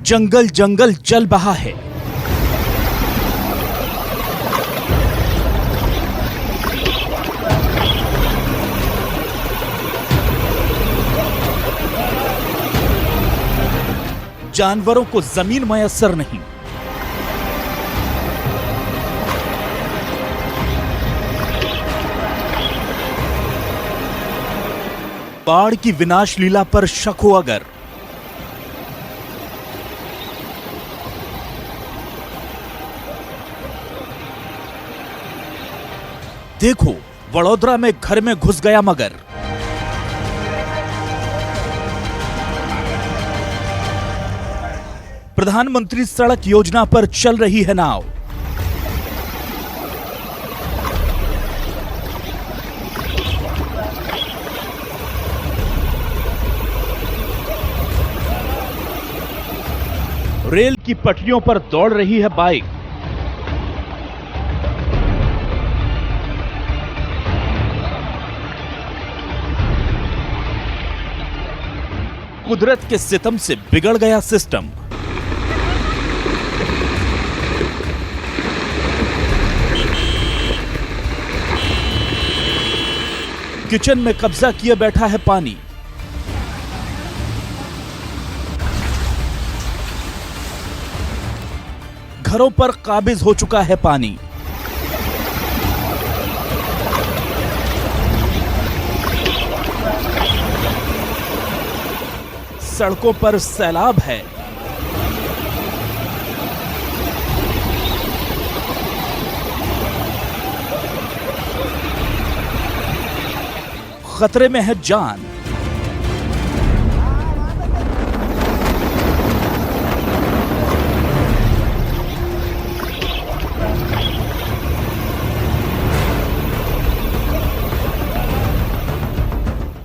जंगल जंगल जल बहा है। जानवरों को जमीन मयस्सर नहीं। बाढ़ की विनाश लीला पर शक हो अगर देखो, वडोदरा में घर में घुस गया मगर। प्रधानमंत्री सड़क योजना पर चल रही है नाव। रेल की पटरियों पर दौड़ रही है बाइक। कुदरत के सितम से बिगड़ गया सिस्टम। किचन में कब्जा किए बैठा है पानी। घरों पर काबिज हो चुका है पानी। सड़कों पर सैलाब है। खतरे में है जान।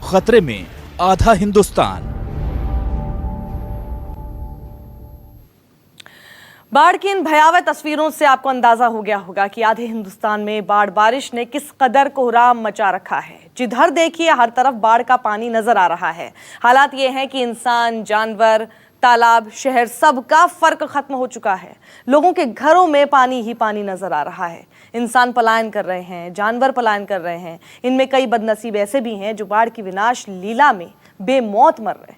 खतरे में आधा हिंदुस्तान। बाढ़ की इन भयावह तस्वीरों से आपको अंदाजा हो गया होगा कि आधे हिंदुस्तान में बाढ़ बारिश ने किस कदर कोहराम मचा रखा है। जिधर देखिए हर तरफ बाढ़ का पानी नजर आ रहा है। हालात ये हैं कि इंसान, जानवर, तालाब, शहर सबका फर्क खत्म हो चुका है। लोगों के घरों में पानी ही पानी नजर आ रहा है। इंसान पलायन कर रहे हैं, जानवर पलायन कर रहे हैं। इनमें कई बदनसीब ऐसे भी हैं जो बाढ़ की विनाश लीला में बेमौत मर रहे हैं।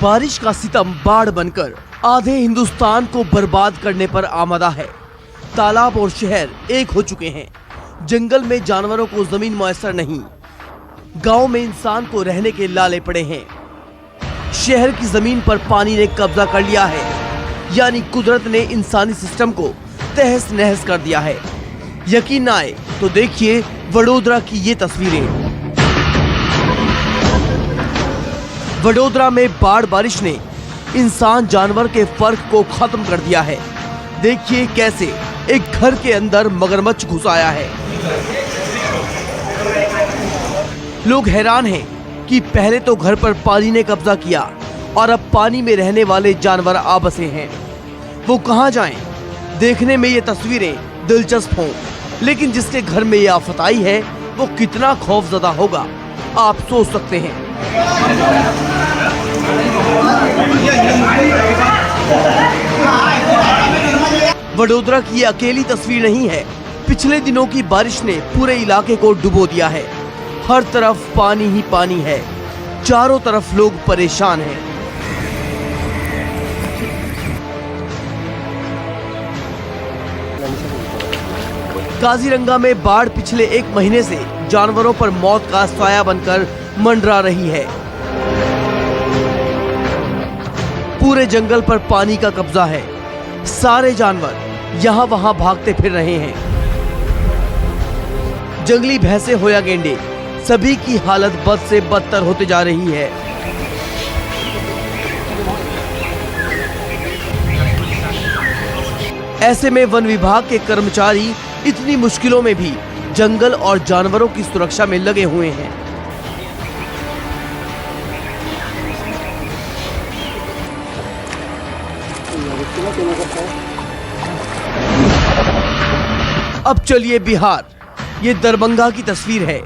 बारिश का सितम बाढ़ बनकर आधे हिंदुस्तान को बर्बाद करने पर आमादा है। तालाब और शहर एक हो चुके हैं। जंगल में जानवरों को जमीन मुयस्सर नहीं। गांव में इंसान को रहने के लाले पड़े हैं। शहर की जमीन पर पानी ने कब्जा कर लिया है। यानी कुदरत ने इंसानी सिस्टम को तहस नहस कर दिया है। यकीन ना आए तो देखिए वडोदरा की ये तस्वीरें। वडोदरा में बाढ़ बारिश ने इंसान जानवर के फर्क को खत्म कर दिया है। देखिए कैसे एक घर के अंदर मगरमच्छ घुस आया है। लोग हैरान हैं कि पहले तो घर पर पानी ने कब्जा किया और अब पानी में रहने वाले जानवर आ बसे हैं। वो कहां जाएं? देखने में ये तस्वीरें दिलचस्प हों, लेकिन जिसके घर में ये आफत आई है वो कितना खौफजदा होगा आप सोच सकते हैं। वडोदरा की अकेली तस्वीर नहीं है। पिछले दिनों की बारिश ने पूरे इलाके को डुबो दिया है। हर तरफ पानी ही पानी है। चारों तरफ लोग परेशान हैं। काजीरंगा में बाढ़ पिछले एक महीने से जानवरों पर मौत का साया बनकर मंडरा रही है। पूरे जंगल पर पानी का कब्जा है। सारे जानवर यहाँ वहाँ भागते फिर रहे हैं। जंगली भैंसे हो या गेंडे, सभी की हालत बद से बदतर होते जा रही है। ऐसे में वन विभाग के कर्मचारी इतनी मुश्किलों में भी जंगल और जानवरों की सुरक्षा में लगे हुए हैं। अब चलिए बिहार, ये दरभंगा की तस्वीर है।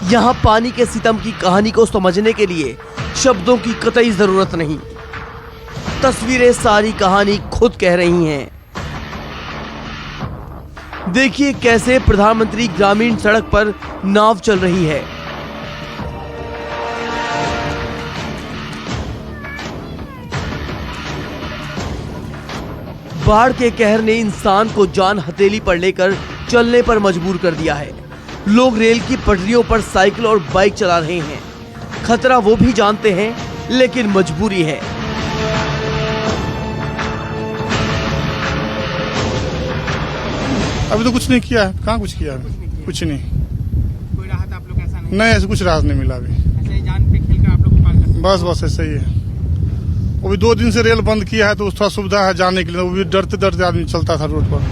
यहाँ पानी के सितम की कहानी को समझने के लिए शब्दों की कतई जरूरत नहीं। तस्वीरें सारी कहानी खुद कह रही हैं। देखिए कैसे प्रधानमंत्री ग्रामीण सड़क पर नाव चल रही है। बाढ़ के कहर ने इंसान को जान हथेली पर लेकर चलने पर मजबूर कर दिया है। लोग रेल की पटरियों पर साइकिल और बाइक चला रहे हैं। खतरा वो भी जानते हैं, लेकिन मजबूरी है। अभी तो कुछ नहीं किया है। कहाँ कुछ किया है? कुछ नहीं। कोई राहत आप लोग ऐसा नहीं, ऐसे कुछ राहत नहीं मिला अभी। ऐसे ही जान पे खेल कर आप लोग को पार करते बस ऐसा ही है। अभी 2 दिन से रेल बंद किया है तो थोड़ा सुविधा है जाने के लिए। वो भी डरते डरते आदमी चलता था रोड पर।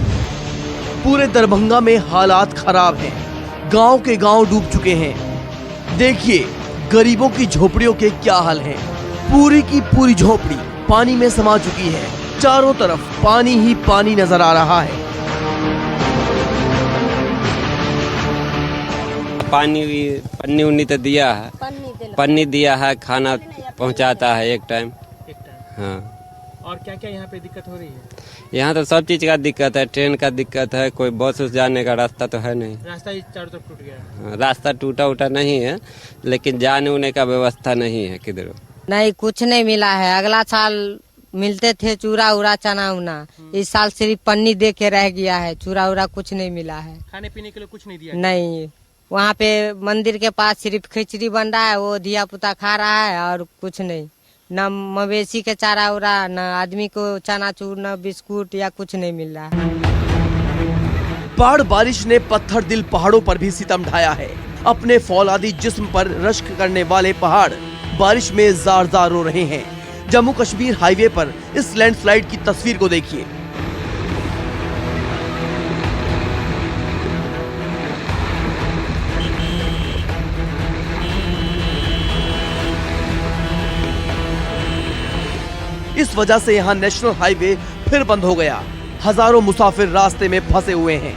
पूरे दरभंगा में हालात खराब हैं। गांव के गांव डूब चुके हैं। देखिए गरीबों की झोपड़ियों के क्या हाल हैं। पूरी की पूरी झोपड़ी पानी में समा चुकी है। चारों तरफ पानी ही पानी नजर आ रहा है। पन्नी उन्नी तो दिया है, पन्नी दिया है, खाना पहुंचाता है एक टाइम। हाँ। और क्या क्या यहाँ पे दिक्कत हो रही है? यहाँ तो सब चीज का दिक्कत है। ट्रेन का दिक्कत है, कोई बस उस जाने का रास्ता तो है नहीं। रास्ता ही चारों तरफ टूट गया है। हाँ, रास्ता टूटा उटा नहीं है, लेकिन जाने उने का व्यवस्था नहीं है किधर। नहीं, कुछ नहीं मिला है। अगला साल मिलते थे चूरा उरा चना उना, इस साल सिर्फ पन्नी दे के रह गया है। चूरा उरा कुछ नहीं मिला है। खाने पीने के लिए कुछ नहीं दिया? नहीं, वहाँ पे मंदिर के पास सिर्फ खिचड़ी बन रहा है, वो दिया पुता खा रहा है और कुछ नहीं। न मवेशी के चारा उरा, न आदमी को चनाचूर, न बिस्कुट या कुछ नहीं मिल रहा है। बाढ़ बारिश ने पत्थर दिल पहाड़ों पर भी सितम ढाया है। अपने फौलादी जिस्म पर रश्क करने वाले पहाड़ बारिश में जार जार रो रहे हैं। जम्मू कश्मीर हाईवे पर इस लैंडस्लाइड की तस्वीर को देखिए। इस वजह से यहाँ नेशनल हाईवे फिर बंद हो गया। हजारों मुसाफिर रास्ते में फंसे हुए हैं।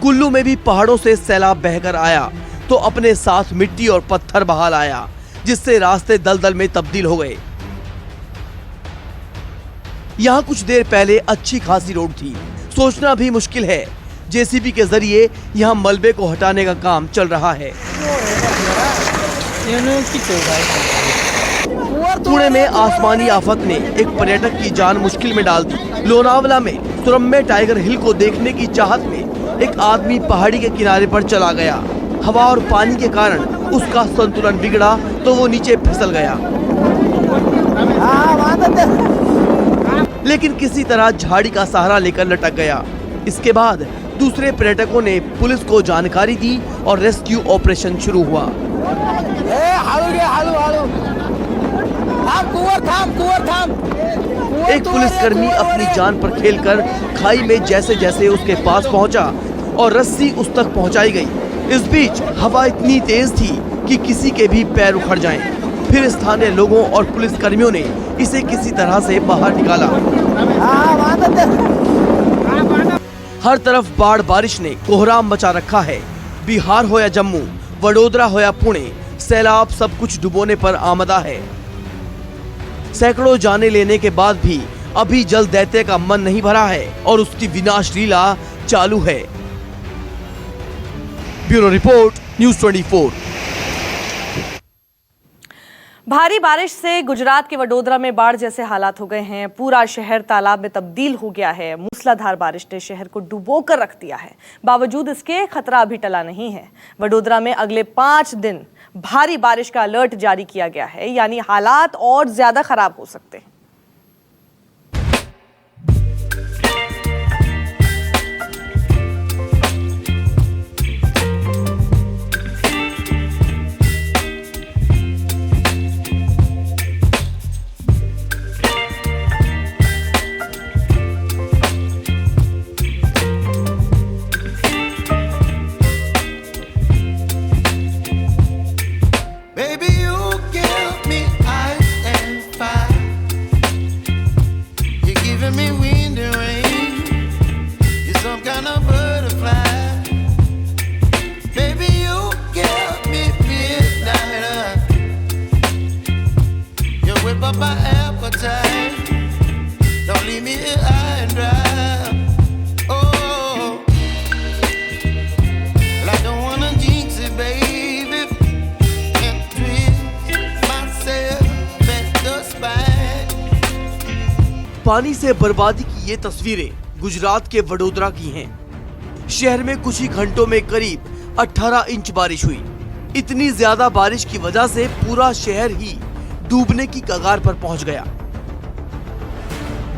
कुल्लू में भी पहाड़ों से सैलाब बहकर आया तो अपने साथ मिट्टी और पत्थर बहा लाया, जिससे रास्ते दलदल में तब्दील हो गए। यहाँ कुछ देर पहले अच्छी खासी रोड थी। सोचना भी मुश्किल है, जेसीबी के जरिए यहाँ मलबे को हटाने का काम चल रहा है। पुणे में आसमानी आफत ने एक पर्यटक की जान मुश्किल में डाल दी। लोनावला में सुरम्य टाइगर हिल को देखने की चाहत में एक आदमी पहाड़ी के किनारे पर चला गया। हवा और पानी के कारण उसका संतुलन बिगड़ा तो वो नीचे फिसल गया, लेकिन किसी तरह झाड़ी का सहारा लेकर लटक गया। इसके बाद दूसरे पर्यटकों ने पुलिस को जानकारी दी और रेस्क्यू ऑपरेशन शुरू हुआ। एक पुलिसकर्मी अपनी जान पर खेलकर खाई में जैसे जैसे उसके पास पहुंचा और रस्सी उस तक पहुंचाई गई। इस बीच हवा इतनी तेज थी कि किसी के भी पैर उखड़ जाएं। फिर स्थानीय लोगों और पुलिसकर्मियों ने इसे किसी तरह से बाहर निकाला। हर तरफ बाढ़ बारिश ने कोहराम मचा रखा है। बिहार हो या जम्मू, वडोदरा हो या पुणे, सैलाब सब कुछ डुबोने पर आमदा है। सैकड़ों जाने लेने के बाद भी अभी जल दैत्य का मन नहीं भरा है और उसकी विनाश लीला चालू है। Bureau report, news 24। भारी बारिश से गुजरात के वडोदरा में बाढ़ जैसे हालात हो गए हैं। पूरा शहर तालाब में तब्दील हो गया है। मूसलाधार बारिश ने शहर को डुबो कर रख दिया है। बावजूद इसके खतरा अभी टला नहीं है। वडोदरा में अगले 5 दिन भारी बारिश का अलर्ट जारी किया गया है, यानी हालात और ज्यादा खराब हो सकते हैं। Baby, you give me ice पानी से बर्बादी की ये तस्वीरें गुजरात के वडोदरा की हैं। शहर में कुछ ही घंटों में करीब 18 इंच बारिश हुई। इतनी ज्यादा बारिश की वजह से पूरा शहर ही डूबने की कगार पर पहुंच गया।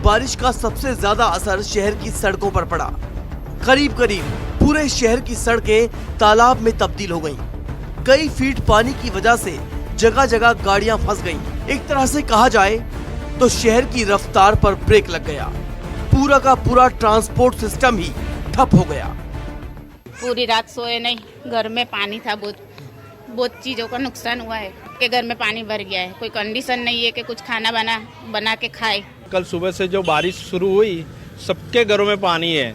बारिश का सबसे ज्यादा असर शहर की सड़कों पर पड़ा। करीब करीब पूरे शहर की सड़कें तालाब में तब्दील हो गईं। कई फीट पानी की वजह से जगह जगह गाड़ियां फंस गईं। एक तरह से कहा जाए तो शहर की रफ्तार पर ब्रेक लग गया। पूरा का पूरा ट्रांसपोर्ट सिस्टम ही ठप हो गया। पूरी रात सोए नहीं, घर में पानी था, बहुत चीजों का नुकसान हुआ है कि घर में पानी भर गया है। कोई कंडीशन नहीं है कि कुछ खाना बना के खाए। कल सुबह से जो बारिश शुरू हुई, सबके घरों में पानी है।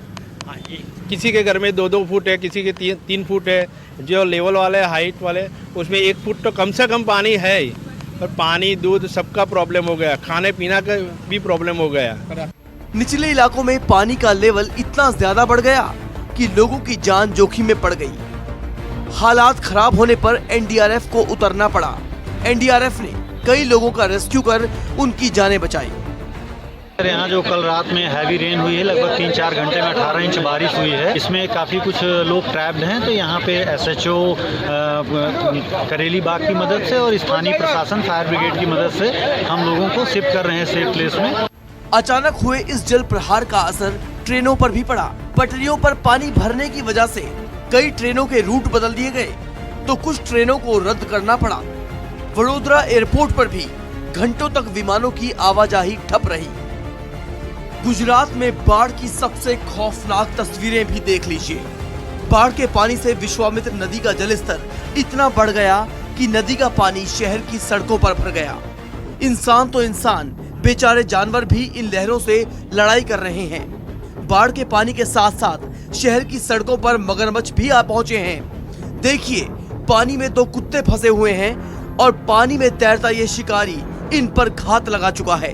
किसी के घर में 2-2 फुट है, किसी के 3 फुट है। जो लेवल वाले हाइट वाले उसमें 1 फुट तो कम से कम पानी है ही। और पानी दूध सबका प्रॉब्लम हो गया, खाने पीना का भी प्रॉब्लम हो गया। निचले इलाकों में पानी का लेवल इतना ज्यादा बढ़ गया कि लोगों की जान जोखिम में पड़ गई। हालात खराब होने पर एनडीआरएफ को उतरना पड़ा। एनडीआरएफ ने कई लोगों का रेस्क्यू कर उनकी जानें बचाई। यहाँ जो कल रात में हैवी रेन हुई है, लगभग 3-4 घंटे में 18 इंच बारिश हुई है। इसमें काफ़ी कुछ लोग ट्रैप्ड हैं, तो यहाँ पे एसएचओ करेली बाग की मदद से और स्थानीय प्रशासन फायर ब्रिगेड की मदद से हम लोगों को शिफ्ट कर रहे हैं सेफ प्लेस में। अचानक हुए इस जल प्रहार का असर ट्रेनों पर भी पड़ा। पटरियों पर पानी भरने की वजह से कई ट्रेनों के रूट बदल दिए गए, तो कुछ ट्रेनों को रद्द करना पड़ा। वडोदरा एयरपोर्ट पर भी घंटों तक विमानों की आवाजाही ठप रही। गुजरात में बाढ़ की सबसे खौफनाक तस्वीरें भी देख लीजिए। बाढ़ के पानी से विश्वामित्र नदी का जलस्तर इतना बढ़ गया कि नदी का पानी शहर की सड़कों पर भर गया। इंसान तो इंसान, बेचारे जानवर भी इन लहरों से लड़ाई कर रहे हैं। बाढ़ के पानी के साथ साथ शहर की सड़कों पर मगरमच्छ भी आ पहुंचे हैं। देखिए, पानी में 2 कुत्ते फंसे हुए हैं और पानी में तैरता ये शिकारी इन पर घात लगा चुका है।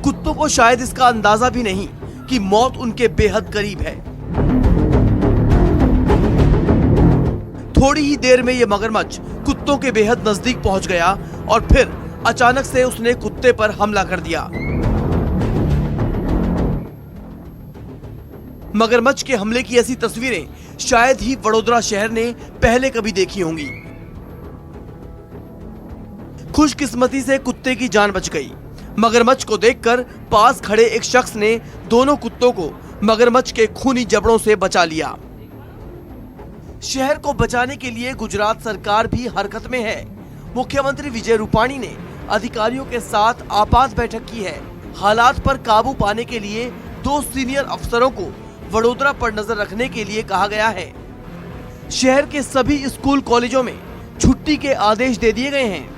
कुत्तों को शायद इसका अंदाजा भी नहीं कि मौत उनके बेहद करीब है। थोड़ी ही देर में ये मगरमच्छ कुत्तों के बेहद नजदीक पहुंच गया और फिर अचानक से उसने कुत्ते पर हमला कर दिया। मगरमच्छ के हमले की ऐसी तस्वीरें शायद ही वडोदरा शहर ने पहले कभी देखी होंगी। खुशकिस्मती से कुत्ते की जान बच गई। मगरमच्छ को देखकर पास खड़े एक शख्स ने दोनों कुत्तों को मगरमच्छ के खूनी जबड़ों से बचा लिया। शहर को बचाने के लिए गुजरात सरकार भी हरकत में है। मुख्यमंत्री विजय रूपाणी ने अधिकारियों के साथ आपात बैठक की है। हालात पर काबू पाने के लिए 2 सीनियर अफसरों को वडोदरा पर नजर रखने के लिए कहा गया है। शहर के सभी स्कूल कॉलेजों में छुट्टी के आदेश दे दिए गए हैं।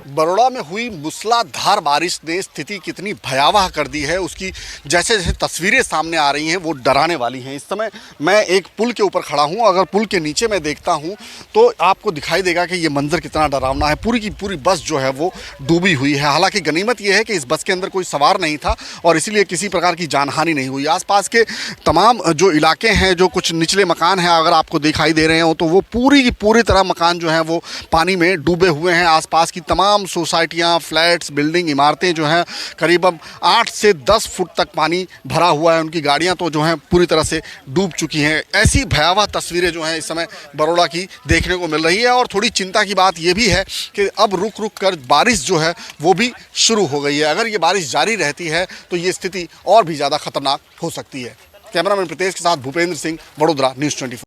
बड़ौदा में हुई मूसलाधार बारिश ने स्थिति कितनी भयावह कर दी है, उसकी जैसे जैसे तस्वीरें सामने आ रही हैं वो डराने वाली हैं। इस समय मैं एक पुल के ऊपर खड़ा हूं। अगर पुल के नीचे मैं देखता हूं तो आपको दिखाई देगा कि ये मंजर कितना डरावना है। पूरी की पूरी बस जो है वो डूबी हुई है। हालांकि गनीमत ये है कि इस बस के अंदर कोई सवार नहीं था और इसीलिए किसी प्रकार की जानहानि नहीं हुई। आसपास के तमाम जो इलाके हैं, जो कुछ निचले मकान हैं, अगर आपको दिखाई दे रहे हो तो वो पूरी की पूरी तरह मकान जो हैं वो पानी में डूबे हुए हैं। आसपास की तमाम सोसाइटियां, फ्लैट्स, बिल्डिंग, इमारतें जो हैं करीबन 8 से 10 फुट तक पानी भरा हुआ है। उनकी गाड़ियां तो जो हैं पूरी तरह से डूब चुकी हैं। ऐसी भयावह तस्वीरें जो हैं इस समय बड़ौदा की देखने को मिल रही है। और थोड़ी चिंता की बात यह भी है कि अब रुक रुक कर बारिश जो है वो भी शुरू हो गई है। अगर ये बारिश जारी रहती है तो ये स्थिति और भी ज़्यादा खतरनाक हो सकती है। कैमरामैन प्रीतेश के साथ भूपेंद्र सिंह, वडोदरा, न्यूज़ 24।